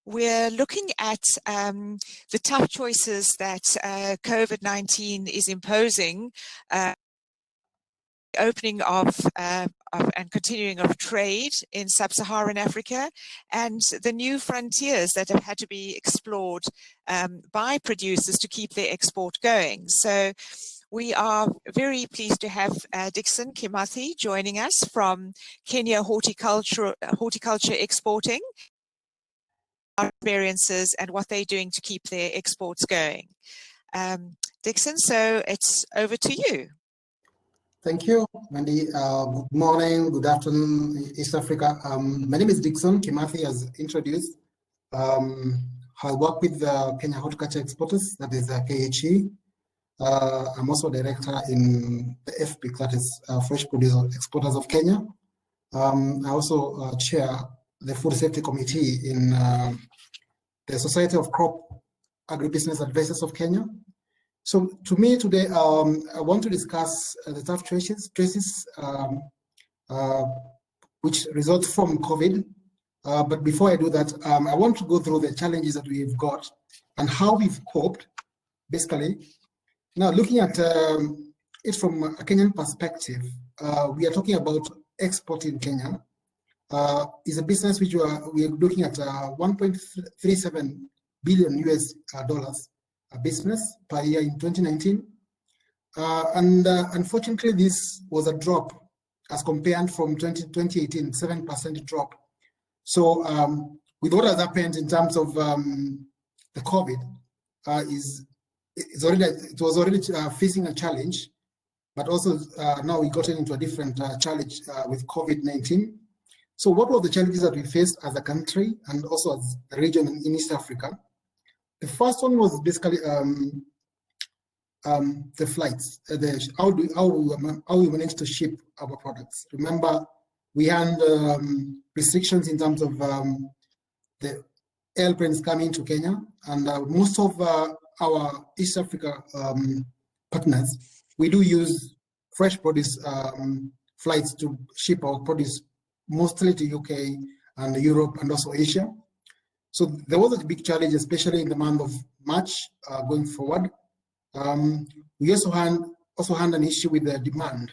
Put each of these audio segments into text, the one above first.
we're looking at the tough choices that COVID-19 is imposing, opening of and continuing of trade in Sub Saharan Africa, and the new frontiers that have had to be explored by producers to keep their export going. So we are very pleased to have Dixon Kimathi joining us from Kenya Horticulture Exporting, our experiences and what they're doing to keep their exports going. Dixon, so it's over to you. Thank you, Mandy. Good morning, good afternoon, East Africa. My name is Dixon Kimathi, as introduced. I work with the Kenya Horticulture Exporters, that is KHE. I'm also director in the FPIC, that is Fresh Produce Exporters of Kenya. I also chair the Food Safety Committee in the Society of Crop Agribusiness Advisors of Kenya. So to me today, I want to discuss the tough choices which result from COVID. But before I do that, I want to go through the challenges that we've got and how we've coped, basically. Now, looking at it from a Kenyan perspective, we are talking about export in Kenya. Is a business which we are looking at 1.37 billion US dollars a business per year in 2019. Unfortunately, this was a drop as compared from 2018, 7% drop. So with what has happened in terms of the COVID, it was already facing a challenge, but also now we got into a different challenge with COVID-19. So what were the challenges that we faced as a country and also as a region in East Africa? The first one was basically the flights, how we managed to ship our products. Remember, we had restrictions in terms of the airplanes coming to Kenya, and most of our East Africa partners, we do use fresh produce flights to ship our produce mostly to UK and Europe and also Asia. So there was a big challenge, especially in the month of March going forward. We also had an issue with the demand.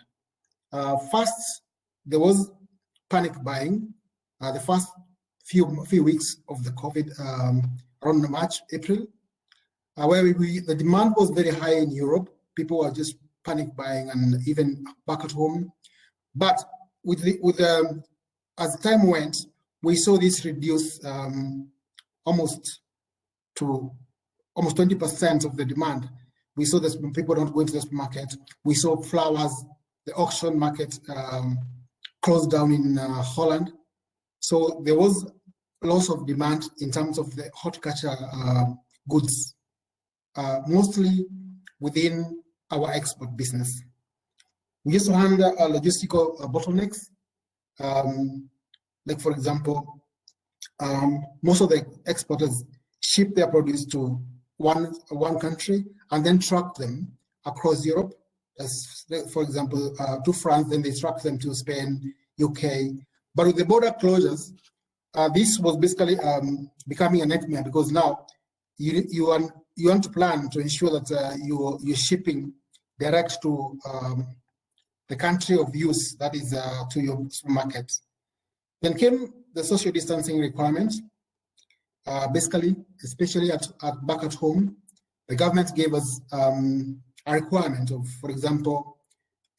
First, there was panic buying. The first few weeks of the COVID, around March, April, where the demand was very high in Europe. People were just panic buying and even back at home. But as time went, we saw this reduce almost 20% of the demand. We saw that people don't go into the supermarket. We saw flowers, the auction market closed down in Holland. So there was loss of demand in terms of the horticulture goods, mostly within our export business. We also had logistical bottlenecks. Like for example, most of the exporters ship their produce to one country and then truck them across Europe. As for example, to France, then they truck them to Spain, UK. But with the border closures, this was basically becoming a nightmare, because now you want to plan to ensure that you're shipping direct to the country of use, that is to your supermarket. Then came the social distancing requirements. Basically, especially back at home, the government gave us a requirement of, for example,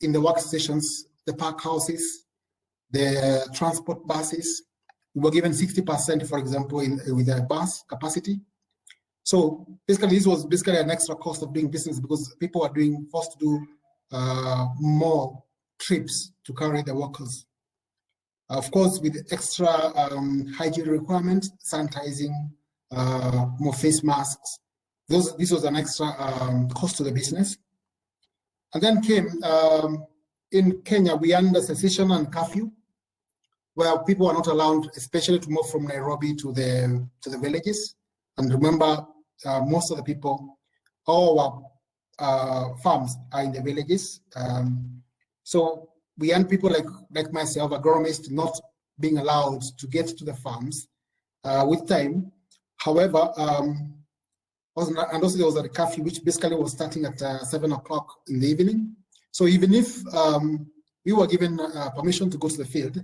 in the workstations, the park houses, the transport buses, we were given 60%, for example, with the bus capacity. So basically, this was basically an extra cost of doing business, because people are forced to do more trips to carry the workers. Of course, with extra hygiene requirements, sanitizing, more face masks, this was an extra cost to the business. And then came, in Kenya, we under cessation and curfew, where people are not allowed, especially to move from Nairobi to the villages. And remember, most of the people, all our farms are in the villages. So we had people like myself, agronomists, not being allowed to get to the farms with time. However, and also there was a curfew, which basically was starting at 7 o'clock in the evening. So even if we were given permission to go to the field,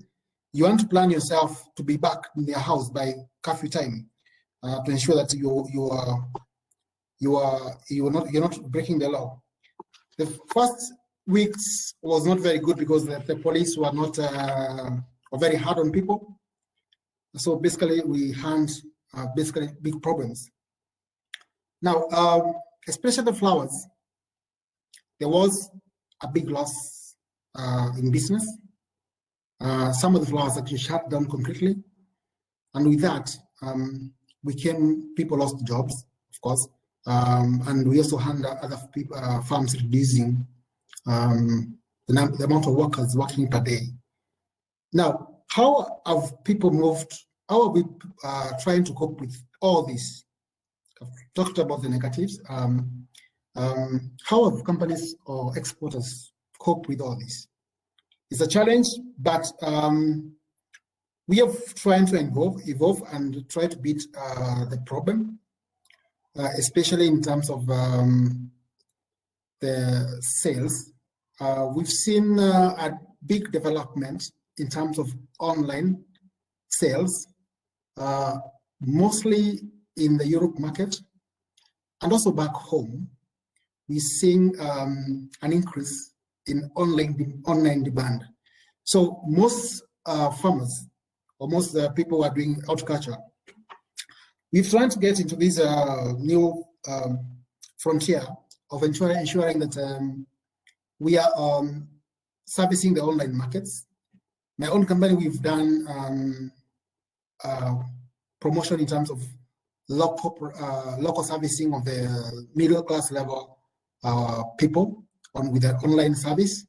you want to plan yourself to be back in your house by curfew time to ensure that you're not breaking the law. The first weeks was not very good because the police were not were very hard on people. So basically, we had big problems. Now, especially the flowers, there was a big loss in business. Some of the flowers actually shut down completely, and with that, people lost jobs, of course, and we also had other people, farms reducing the amount of workers working per day. Now, how have people moved? How are we trying to cope with all this? I've talked about the negatives. How have companies or exporters cope with all this? It's a challenge, but we are trying to evolve and try to beat the problem, especially in terms of the sales. We've seen a big development in terms of online sales, mostly in the Europe market, and also back home. We're seeing an increase in online demand. So most farmers, or most people who are doing horticulture, we're trying to get into this new frontier of ensuring that we are servicing the online markets. My own company, we've done promotion in terms of local servicing of the middle class level people with an online service.